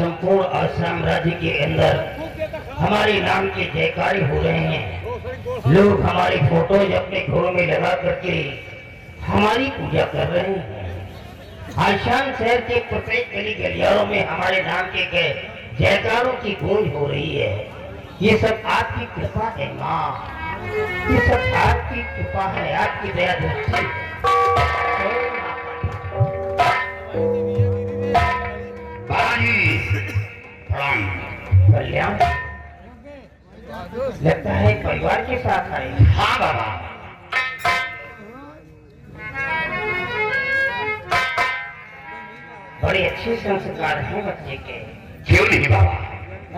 संपूर्ण आसाम राज्य के अंदर हमारे नाम के जयकारे हो रहे हैं। लोग हमारी फोटोज अपने घरों में लगा करके हमारी पूजा कर रहे हैं। आसाम शहर के प्रत्येक गली गलियारों में हमारे नाम के जयकारों की गूंज हो रही है। ये सब आपकी कृपा है माँ, ये सब आपकी कृपा है, आपकी दया दृष्टि है। कल्याण लगता है परिवार के साथ आए। हाँ बाबा, बड़े अच्छे संस्कार हैं बच्चे के। क्यों नहीं बाबा?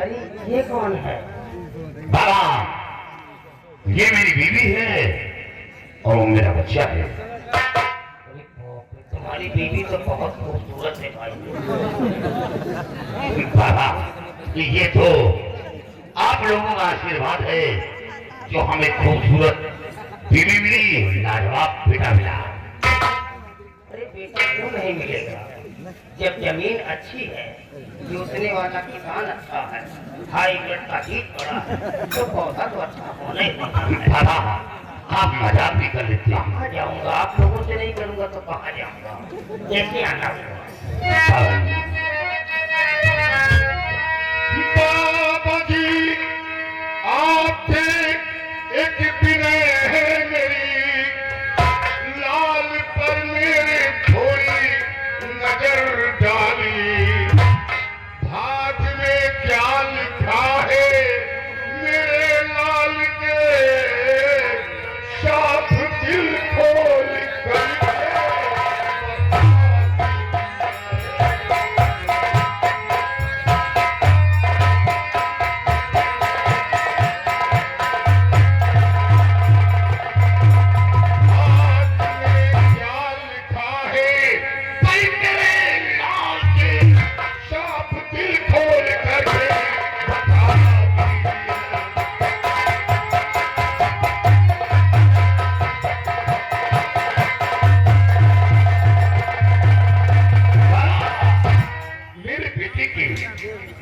अरे ये कौन है? बाबा, ये मेरी बीवी है और वो मेरा बच्चा है। तुम्हारी बीवी तो बहुत खूबसूरत है भाई। बाबा, ये तो आप लोगों का आशीर्वाद है जो हमें खूबसूरत बीवी मिली, लाजवाब बेटा मिला। अरे बेटा क्यों नहीं मिलेगा? जब जमीन अच्छी है, जोतने वाला किसान अच्छा है, हाईब्रिड का बीज बड़ा है, तो पौधा तो अच्छा होना ही है। बाबा, आप मजाक भी कर लेते हैं। कहाँ जाऊंगा? आप लोगों से नहीं करूंगा तो कहाँ जाऊंगा? कैसे आना होगा? बाबा जी, आपसे एक विनय है मेरी, लाल पर मेरे थोड़ी नजर डाली। भाग में क्या लिखा है मेरे लाल के, साफ दिल खोल कर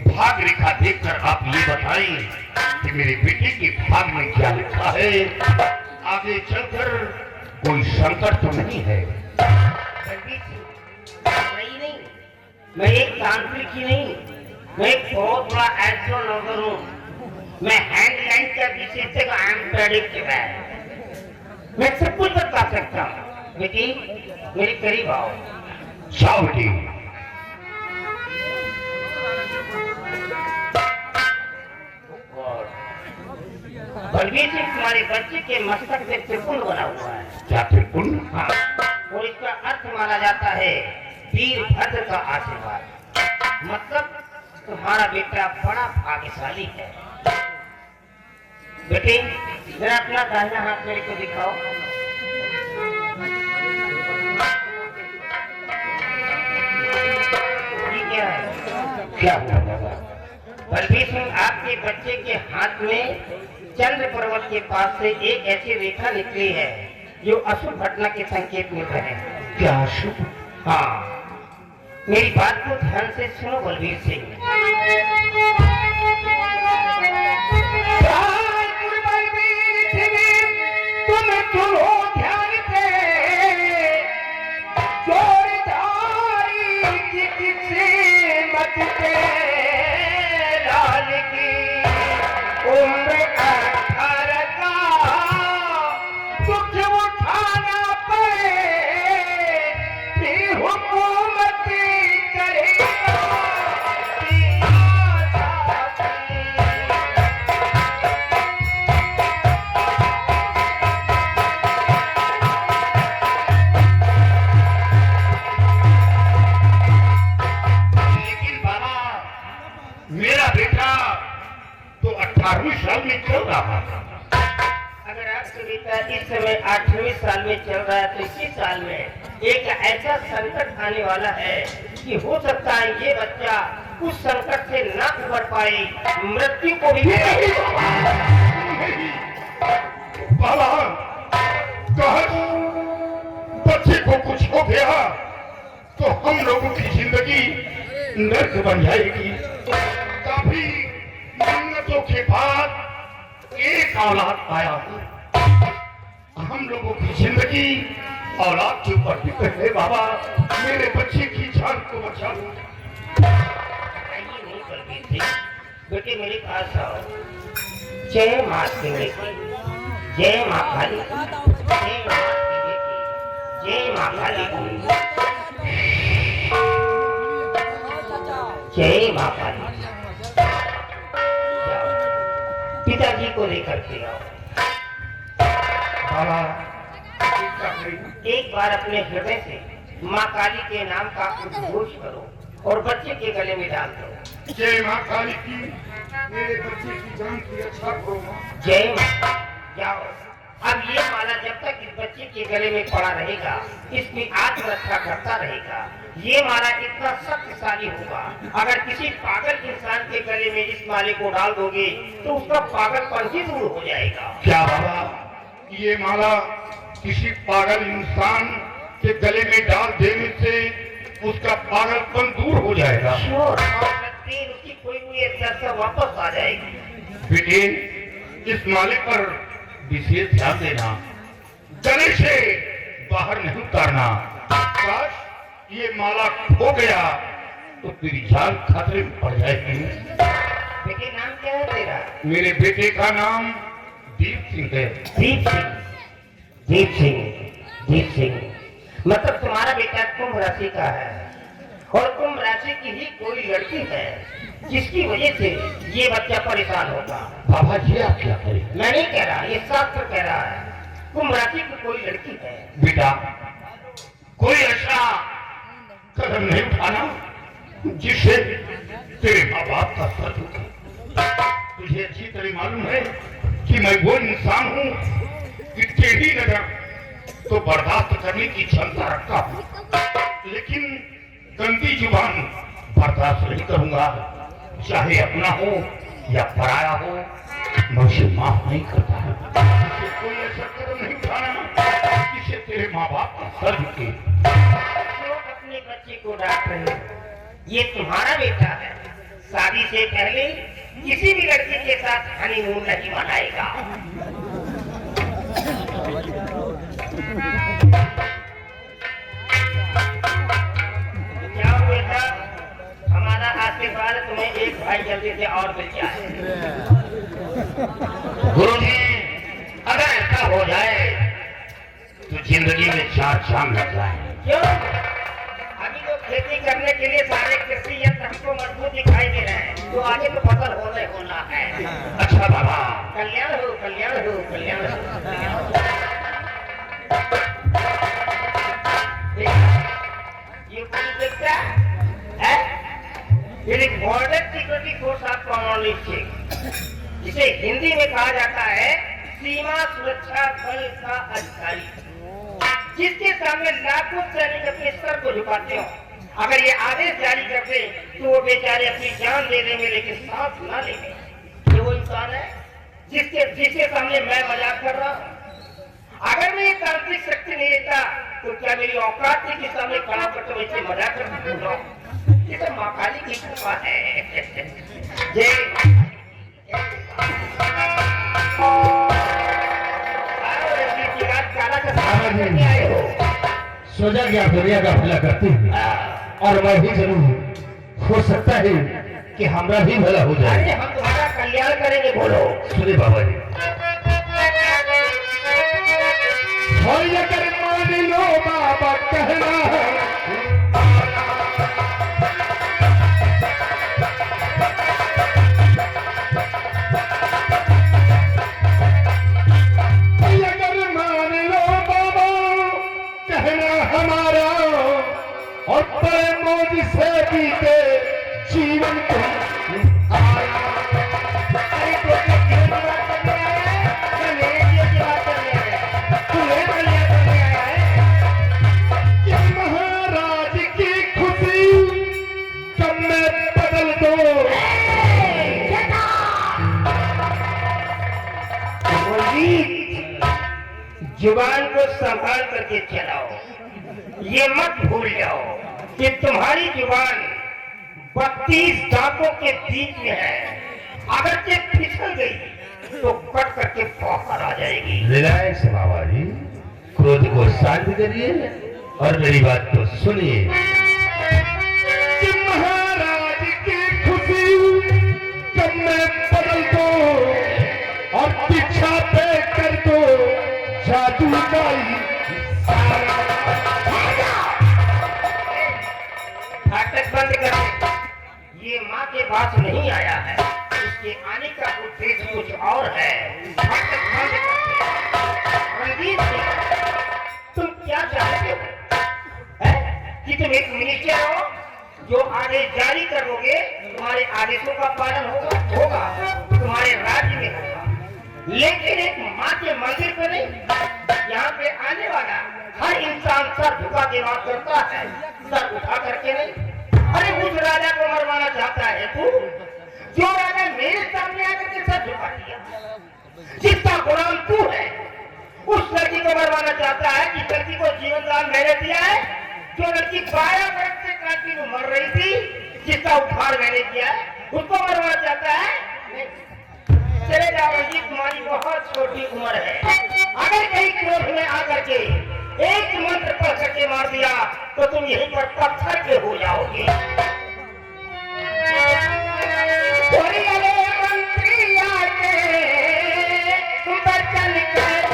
भाग रेखा देखकर आप ये बताएं कि मेरे बेटे के भाग में क्या लिखा है। आगे चलकर कोई संकट तो नहीं है? नहीं, मैं एक तांत्रिक ही नहीं, मैं एक बहुत बड़ा एस्ट्रोलॉजर हूँ। मैं हैंडलाइन का विशेषज्ञ, आई एम प्रेडिक्टर। मैं सब कुछ बता सकता हूँ। बेटी मेरे करीब आओ। जाओ बेटी। बलवीर सिंह तुम्हारे बच्चे के मस्तक से त्रिपुंड बना हुआ है। क्या त्रिपुंड? हाँ, और इसका अर्थ माना जाता है वीरभद्र का आशीर्वाद। मतलब तुम्हारा बेटा बड़ा भाग्यशाली है। बेटी जरा अपना दाहिना हाथ मेरे को दिखाओ। ये क्या है? क्या हुआ बाबा? बलवीर सिंह, आपके बच्चे के हाथ में चंद्र पर्वत के पास से एक ऐसी रेखा निकली है जो अशुभ घटना के संकेत मिल रहे हैं। क्या अशुभ? हाँ, मेरी बात को ध्यान से सुनो बलवीर सिंह। तुम सुनो ध्यान से, जोड़दारी की किसी मत पे लाल की उम्र 18 का दुख उठाना पड़े, फिर हुकूमत करेगा मेरा बेटा तो 18वीं साल में चल रहा था। अगर आपका बेटा इस समय 8वीं साल में चल रहा है तो इसी साल में एक ऐसा संकट आने वाला है कि हो सकता है ये बच्चा उस संकट से न उबर पाए, मृत्यु को भी बाबा, बच्चे को कुछ हो गया तो हम लोगों की जिंदगी नर्क बन जाएगी। काफी मिन्नतों के बाद एक औलाद आया है। हम लोगों की जिंदगी औलाद के ऊपर डिपेंड है। बाबा मेरे बच्चे की जान को बचा लो। ये नहीं करती थी बेटे, मेरे पास आओ। जय माँ सिंह की, जय माँ काली की, जय माँ सिंह की, जय माँ काली की, जय माँ काली की। जाओ, पिताजी को लेकर के आओ। बाबा एक बार अपने हृदय से माँ काली के नाम का उद्घोष करो और बच्चे के गले में डाल दो। जय माँ काली की, मेरे बच्चे की जान की रक्षा करो माँ। जय माँ। जाओ, अब ये माला जब तक इस बच्चे के गले में पड़ा रहेगा, इसकी आत्मरक्षा करता रहेगा। ये माला इतना शक्तिशाली होगा, अगर किसी पागल इंसान के गले में इस माले को डाल दोगे तो उसका पागलपन ही दूर हो जाएगा। क्या बाबा, ये माला किसी पागल इंसान के गले में डाल देने से उसका पागलपन दूर हो जाएगा? और उसकी कोई दशा वापस आ जाएगी। बेटे, इस माले पर विशेष ध्यान देना, गले से बाहर नहीं उतारना। काश ये माला खो गया तो तेरी जान खतरे में पड़ जाएगी। बेटे, नाम क्या है तेरा? मेरे बेटे का नाम दीप सिंह है। दीप सिंह, दीप सिंह, दीप सिंह। मतलब तुम्हारा बेटा कुंभ राशि का है और कुंभ राशि की ही कोई लड़की है जिसकी वजह से ये बच्चा परेशान होगा। बाबा जी आप क्या करें? मैं नहीं कह रहा, ये शास्त्र कह रहा है। कुंभ राशि की कोई लड़की है। बेटा, कोई ऐसा कदम नहीं उठाना जिससे तेरे माँ बाप का सर दुखे। तुझे अच्छी तरह मालूम है कि मैं वो इंसान हूँ कि टेढ़ी नजर तो बर्दाश्त करने की क्षमता रखता हूँ, लेकिन गंदी जुबान बर्दाश्त नहीं करूंगा। चाहे अपना हो या पराया हो, मैं उसे माफ नहीं करता। कोई ऐसा कदम नहीं उठाना जिससे तेरे माँ बाप का सर झुके। लोग अपने बच्चे को डांट रहे हैं, ये तुम्हारा बेटा है। शादी से पहले किसी भी लड़की के साथ हनीमून नहीं मनाएगा। जाओ बेटा, हमारा आशीर्वाद तुम्हें एक भाई जल्दी से और मिल जाए। गुरुजी, अगर ऐसा हो जाए तो जिंदगी में 4 चांद लग जाए। क्यों? अभी तो खेती करने के लिए सारे कृषि यंत्र हमको मजबूत दिखाई दे रहे हैं, तो आगे तो फसल होना है। अच्छा बाबा, कल्याण हो, कल्याण हो, कल्याण हो। ये कौन देखता है? ये border security force of Commonwealth, जिसे हिंदी में कहा जाता है सीमा सुरक्षा बल का अधिकारी, जिसके सामने लाखों सैनिक अपने सर को झुकाते हो। अगर ये आदेश जारी करते तो वो बेचारे अपनी जान दे देंगे, लेकिन सांस ना लेंगे। ये वो इंसान है जिसके सामने मैं मजाक कर रहा हूँ। अगर मैं ये तांत्रिक शक्ति नहीं लेता तो क्या मेरी औकात थी कि सामने खड़ा करके वैसे मजाक कर रहा हूँ? ये तो माँ काली की कृपा है। जय आए हो। सोचा कि आप दुनिया का भला करते हैं और मैं भी जरूर। हो सकता है कि हमारा भी भला हो जाए। अरे हम तुम्हारा कल्याण करेंगे। बोलो। सुनिए बाबा जी, कर मान लो बाबा कहना अगर मान लो बाबा कहना हमारा, और बड़े मौज से बीते जीवन को आया। अरे तो क्या बात करने आया है या मेरे लिए की बात करने आया है? तुम्हें कल्याण करने आया है? कि महाराज की खुशी कब में बदल दो। जुबान को संभाल करके चलाओ। ये मत भूल जाओ कि तुम्हारी जुबान 32 दांतों के बीच में है, अगर ये फिसल गई तो कट करके बाहर आ जाएगी। रिलैक्स बाबा जी, क्रोध को शांत करिए और मेरी बात को सुनिए। कि महाराज की खुशी जब मैं बदल दो और पीछा पे कर दो जादू का फाटक बंद करो। ये माँ के पास नहीं आया है, इसके आने का उद्देश्य कुछ और है। फाटक बंद करके रणजीत सिंह, तुम क्या चाहते हो? हैं? कि तुम एक मिनिस्टर हो जो आदेश जारी करोगे, तुम्हारे आदेशों का पालन होगा तुम्हारे राज्य में होगा, लेकिन एक माँ के मंदिर पे नहीं। यहाँ पे आने वाला हर इंसान सर झुका के बात करता है, सर उठा करके नहीं। अरे उस राजा को मरवाना चाहता है तू, जो राजा मेरे सामने आकर के सर झुका दिया, जिसका गुलाम तू है। उस लड़की को मरवाना चाहता है कि लड़की को जीवन दान मैंने दिया है, जो लड़की 12 वर्ष से काटी में मर रही थी, जिसका उद्धार मैंने किया है, उसको मरवाना चाहता है। चले जाओ रणजीत, तुम्हारी बहुत छोटी उम्र है। अगर कहीं क्रोध में आकर के एक मंत्र पढ़ करके मार दिया तो तुम यहीं पर पत्थर के हो जाओगे। मंत्री आके बचन कैसे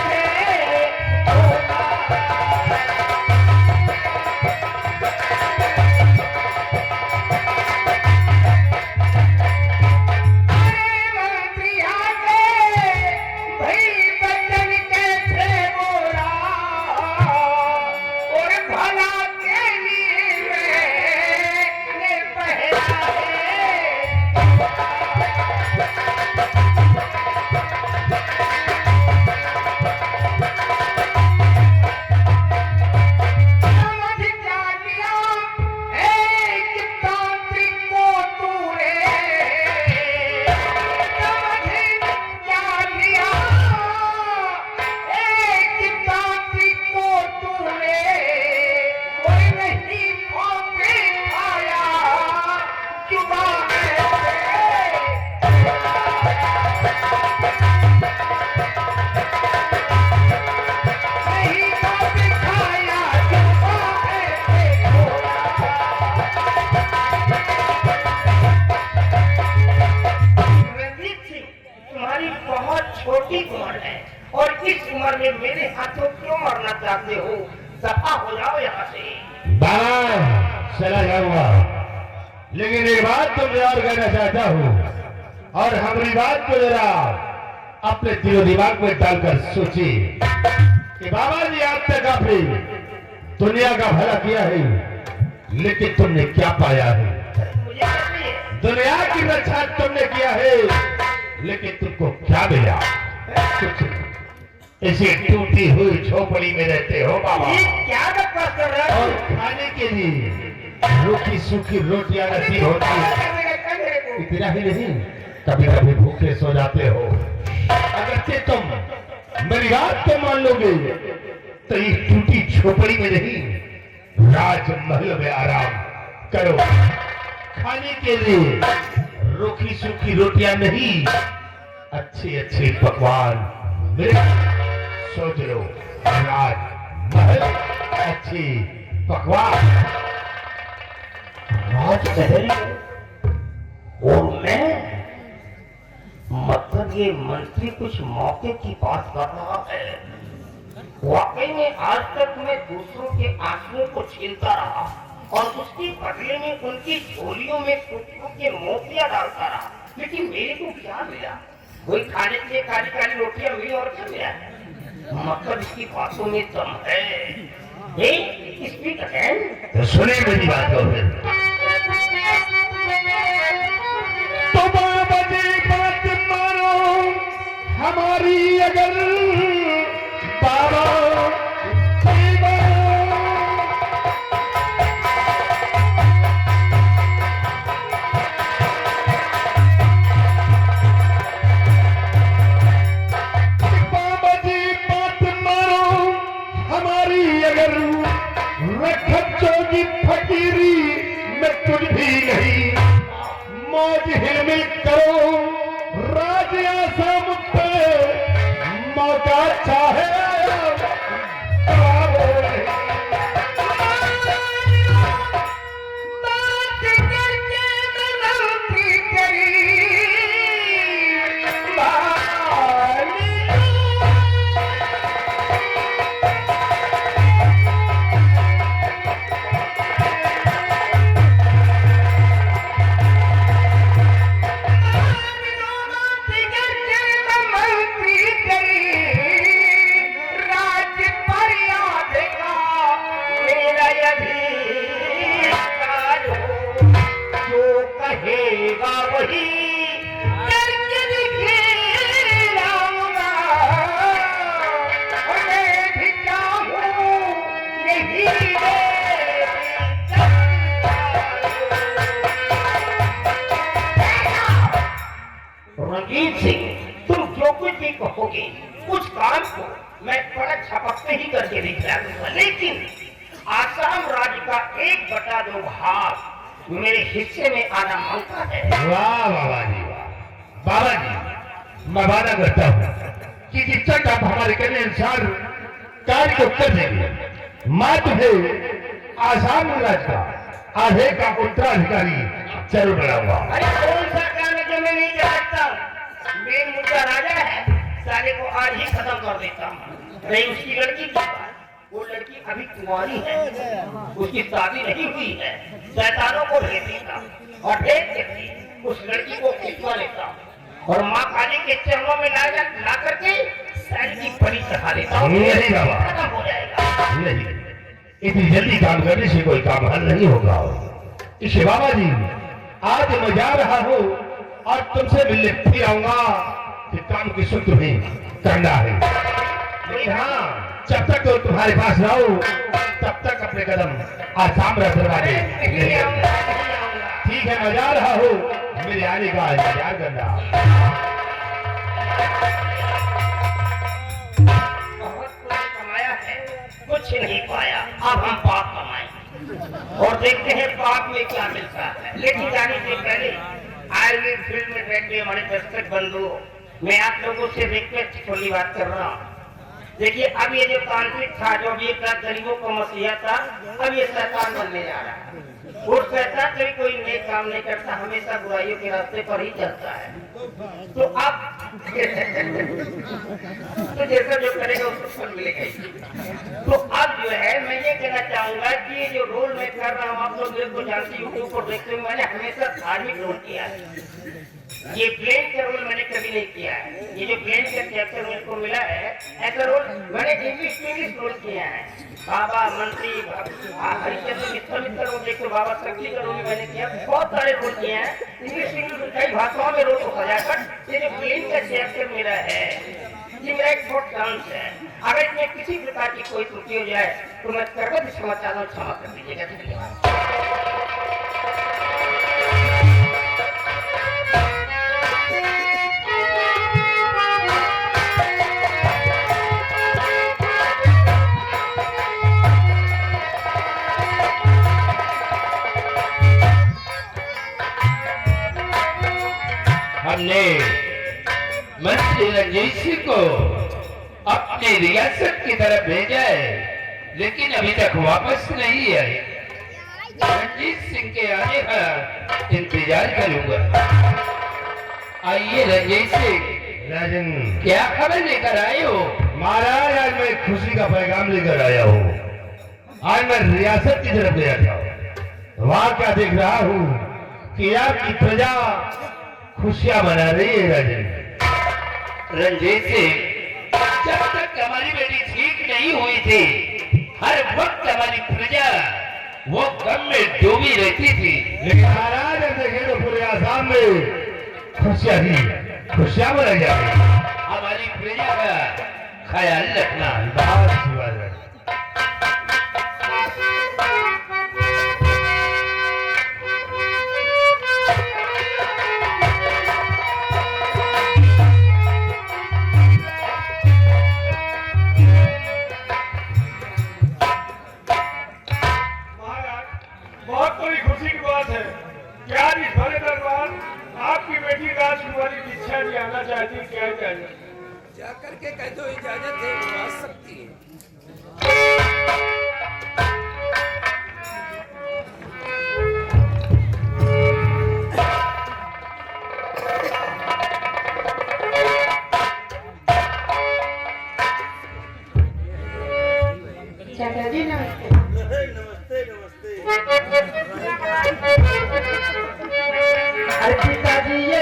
छोटी उम्र है और इस उम्र में मेरे हाथों क्यों मरना चाहते हो? दफा हो जाओ यहाँ से। बाबा चला जाऊंगा, लेकिन एक बात तो मैं और कहना चाहता हूँ, और हमारी बात को जरा अपने दिलो दिमाग में डालकर सोचिए कि बाबा जी आज तक आपने दुनिया का भला किया है, लेकिन तुमने क्या पाया है? दुनिया की रक्षा तुमने किया है, लेकिन तुमको क्या मिला? कुछ ऐसी टूटी हुई झोपड़ी में रहते हो बाबा। ये क्या बकवास कर रहा है? और खाने के लिए रूखी सूखी रोटियां नसीब होती है। इतना ही नहीं, कभी कभी भूखे सो जाते हो। अगर तुम मेरी बात तो मान लोगे तो इस टूटी झोपड़ी में नहीं, राजमहल में आराम करो। खाने के लिए रूखी सूखी रोटियां नहीं, अच्छे अच्छे पकवान मिले। सोच लो, राजमहल, अच्छी पकवान, राजमहल और मैं, मतलब ये मंत्री कुछ मौके की बात कर रहा है। वाकई में आज तक मैं दूसरों के आंसुओं को छीलता रहा और उसके बदले में उनकी झोलियों में कुत्तों के मोतियां डालता रहा, लेकिन मेरे को क्या मिला? कोई खाने के लिए काली काली रोटियां मिली और क्या मिला? मतलब इसकी बातों में दम है। Speak again. तो सुने मेरी बात को फिर। तो बाबा जी बात मानो हमारी, अगर बाबा फकीरी में कुछ भी नहीं। मिलेगा वही करके दिखलाऊंगा। और मैं भी चाहूं यही रंजीत सिंह, तुम जो कुछ भी कहोगे कुछ काम को मैं बड़ा झपकते ही करके दिखला दूंगा, लेकिन आसाम राज्य का 1/2 भाग मेरे हिस्से में आना मांगता है। वाह बाबा जी, वाह बाबा जी, मैं वादा करता हूँ कि जिस तक आप हमारे कहने अनुसार कार्य को कर देंगे, मैं तुम्हें आसाम राज्य का आधे का उत्तराधिकारी जरूर बनाऊंगा। अरे कौन सा काम है जो मैं नहीं कर सकता? मेन मुद्दा राजा है, साले को आज ही खत्म कर देता हूँ। नहीं उसकी लड़की की बात, वो लड़की अभी कुंवारी है, उसकी शादी नहीं हुई है। शैतानों को भेज देता हूँ और भेज के उस लड़की को खिंचवा लेता हूँ और माँ काली के चरणों में ला करके साली की बलि चढ़ा देता हूँ। नहीं बाबा, खत्म हो जाएगा। नहीं, इतनी जल्दी काम करने से कोई काम हल नहीं होगा। इसलिए बाबा जी, आज मैं जा रहा हूँ और तुमसे मिलने फिर आऊंगा कि काम की सुख तुम्हें करना है। लेकिन हाँ, जब तक तो तुम्हारे पास रहो तब तक अपने कदम आसाम दरवाजे नहीं आऊंगा। ठीक है, मैं जा रहा हूँ, मेरे आने का इंतजार करना। बहुत कुछ कमाया है, कुछ नहीं पाया। अब हम पाप कमाएंगे और देखते हैं पाप में क्या मिलता है। लेकिन जाने से पहले आयुर्वेद फील्ड में बैठे हमारे दर्शक बंधु, मैं आप लोगों से रिक्वेस्ट थोड़ी बात कर रहा हूँ। देखिए, अब ये जो तांत्रिक था, जो भी एक गरीबों को मसीहा था, अब ये शैतान बनने जा रहा है। और शैतान कभी कोई नेक काम नहीं करता, हमेशा बुराइयों के रास्ते पर ही चलता है। तो अब तो जैसा जो करेगा उसको फल मिलेगा ही। तो अब जो है मैं ये कहना चाहूंगा कि ये जो रोल मैं कर रहा हूँ, आप लोग मेरे को जानते यूट्यूब पर देखते हुए, मैंने हमेशा धार्मिक रोल किया है। ये प्लेन का रोल मैंने कभी नहीं किया है। ये जो प्लेन का कैरेक्टर मेरे को मिला है, ऐसा रोल मैंने इंग्लिश रोल किया है। बाबा, मंत्री, हरिचंद्र, विश्वामित्र रोल देखो, बाबा शक्ति का रोल मैंने किया। बहुत सारे रोल किए हैं, इंग्लिश कई भाषाओं में रोल को सजाकर। ये जो प्लेन का कैरेक्टर मेरा है, ये मेरा एक बहुत चांस है। अगर इसमें किसी प्रकार की कोई त्रुटि हो जाए तो मैं करके क्षमा चाहता हूँ, क्षमा कर दीजिएगा। धन्यवाद। हमने मंत्री रंजीत सिंह को अपनी रियासत की तरफ भेजा है, लेकिन अभी तक वापस नहीं आए। रंजीत सिंह के आने का इंतजार करूंगा। आइए रंजीत सिंह, राजन, क्या खबर लेकर आए हो? महाराज, आज मैं खुशी का पैगाम लेकर आया हूँ। आज मैं रियासत की तरफ गया था, वहां क्या देख रहा हूँ कि आपकी प्रजा खुशियां मना रही है। राजन, रंजीत सिंह, जब तक हमारी बेटी ठीक नहीं हुई थी, हर वक्त हमारी प्रजा वो गम में डूबी रहती थी। लेकिन महाराज देखे तो पूरे आसाम में खुशियां ही खुशियां मनाई जा रही है। हमारी प्रजा का ख्याल रखना। बहुत अच्छी बात है। बहुत बड़ी खुशी की बात है कि आज इस भरे दरबार आपकी बेटी राजकुमारी दीक्षा जी आना चाहती है। क्या इजाजत? जाकर के कह दो इजाजत है, वो आ सकती है। चाचा जी नमस्ते। नमस्ते नमस्ते। अरे पिताजी ये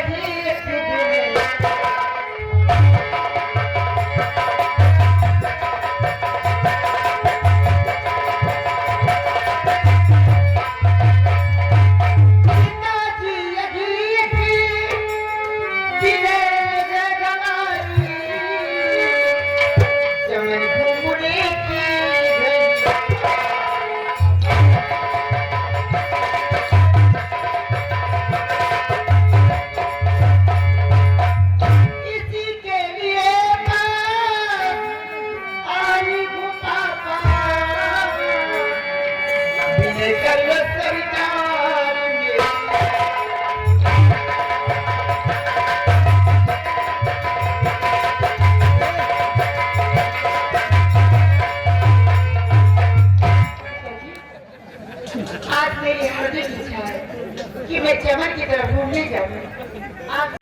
चमन की तरफ घूमने जाऊंगी।